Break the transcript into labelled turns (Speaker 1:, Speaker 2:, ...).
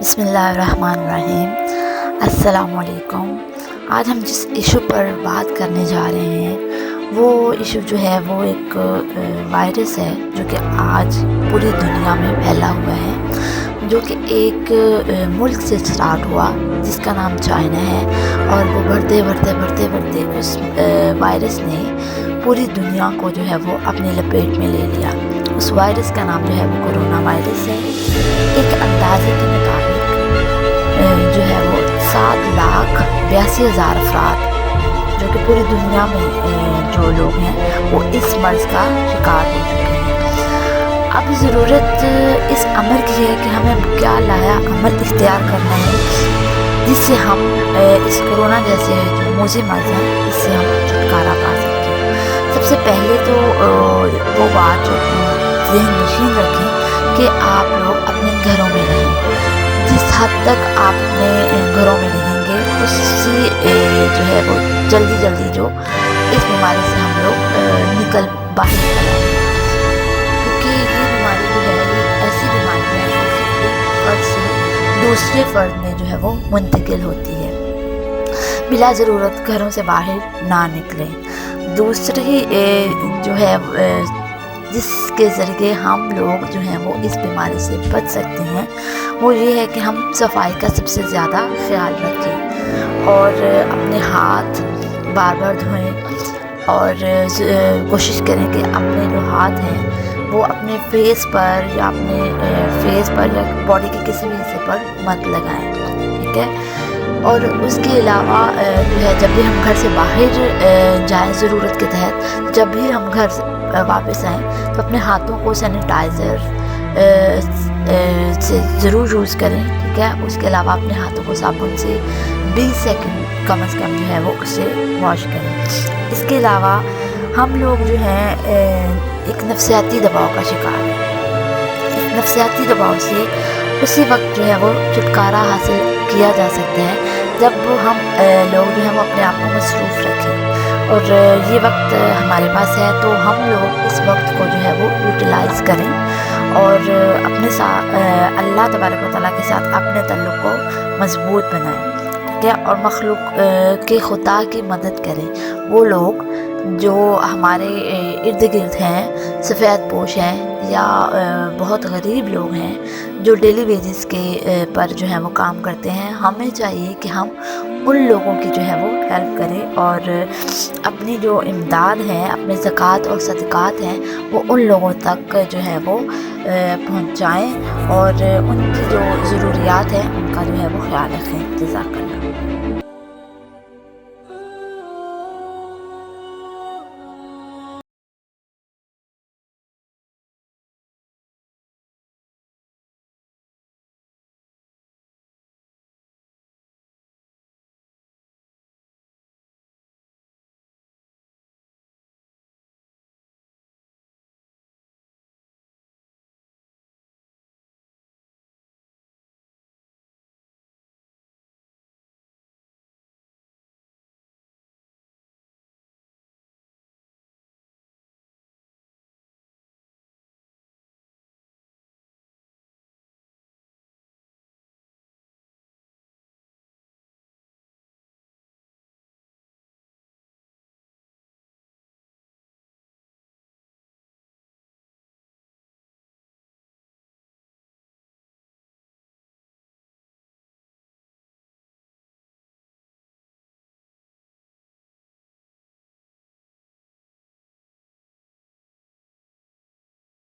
Speaker 1: बिस्मिल्लाहिर्रहमानिर्रहीम। अस्सलाम वालेकुम। आज हम जिस इशू पर बात करने जा रहे हैं वो इशू जो है वो एक वायरस है जो कि आज पूरी दुनिया में फैला हुआ है, जो कि एक मुल्क से स्टार्ट हुआ जिसका नाम चाइना है, और वो बढ़ते उस वायरस ने पूरी दुनिया को जो है वो अपनी लपेट में ले लिया। उस वायरस का नाम जो है वो कोरोना वायरस है। एक अंदाजे के मुताबिक जो है वो 7,82,000 अफराद जो कि पूरी दुनिया में जो लोग हैं वो इस मर्ज़ का शिकार हो चुके हैं। अब ज़रूरत इस अमल की है कि हमें क्या लाया अमल इख्तियार करना है जिससे हम इस कोरोना जैसे जो मूज़ी मर्ज़ हैं इससे हम छुटकारा पा सकें। सबसे पहले तो वो बात जो ज़हन नशीन रखें कि आप लोग अपने घरों में रहें। जिस हद तक आप अपने घरों में रहेंगे उससे जो है वो जल्दी जो इस बीमारी से हम लोग बाहर निकल आएंगे, क्योंकि ये बीमारी जो है ये ऐसी बीमारी है जो कि एक फर्द से दूसरे फर्द में जो है वो मुंतकिल होती है। बिला ज़रूरत घरों से बाहर ना निकलें। दूसरी जो है जिसके ज़रिए हम लोग जो हैं वो इस बीमारी से बच सकते हैं वो ये है कि हम सफाई का सबसे ज़्यादा ख्याल रखें और अपने हाथ बार धोएं, और कोशिश करें कि अपने जो हाथ हैं वो अपने फेस पर या बॉडी के किसी भी हिस्से पर मत लगाएं, ठीक है। और उसके अलावा जो है जब भी हम घर से बाहर जाएं ज़रूरत के तहत, जब भी हम घर वापस आएँ तो अपने हाथों को सैनिटाइज़र से ज़रूर यूज़ करें, ठीक है। उसके अलावा अपने हाथों को साबुन से 20 सेकंड कम से कम जो है वो उसे वॉश करें। इसके अलावा हम लोग जो हैं एक नफसियाती दबाव का शिकार हैं। इस नफसियाती दबाव से उसी वक्त जो है वो छुटकारा हासिल किया जा सकता है जब हम लोग जो हैं वो अपने आप को मसरूफ़ रखें, और ये वक्त हमारे पास है तो हम लोग इस वक्त को जो है वो यूटिलाइज़ करें और अपने साथ अल्लाह तबारक व तआला के साथ अपने तल्लुक़ को मज़बूत बनाएं, ठीक है। और मखलूक के खुदा की मदद करें। वो लोग जो हमारे इर्द गिर्द हैं, सफ़ेद पोश हैं या बहुत गरीब लोग हैं जो डेली वेजेस के पर जो है वो काम करते हैं, हमें चाहिए कि हम उन लोगों की जो है वो हेल्प करें और अपनी जो इमदाद है, अपने ज़कात और सदक़ात हैं वो उन लोगों तक जो है वो पहुँचाएँ और उनकी जो ज़रूरियात हैं उनका जो है वो ख्याल रखें। जज़ाकल्लाह।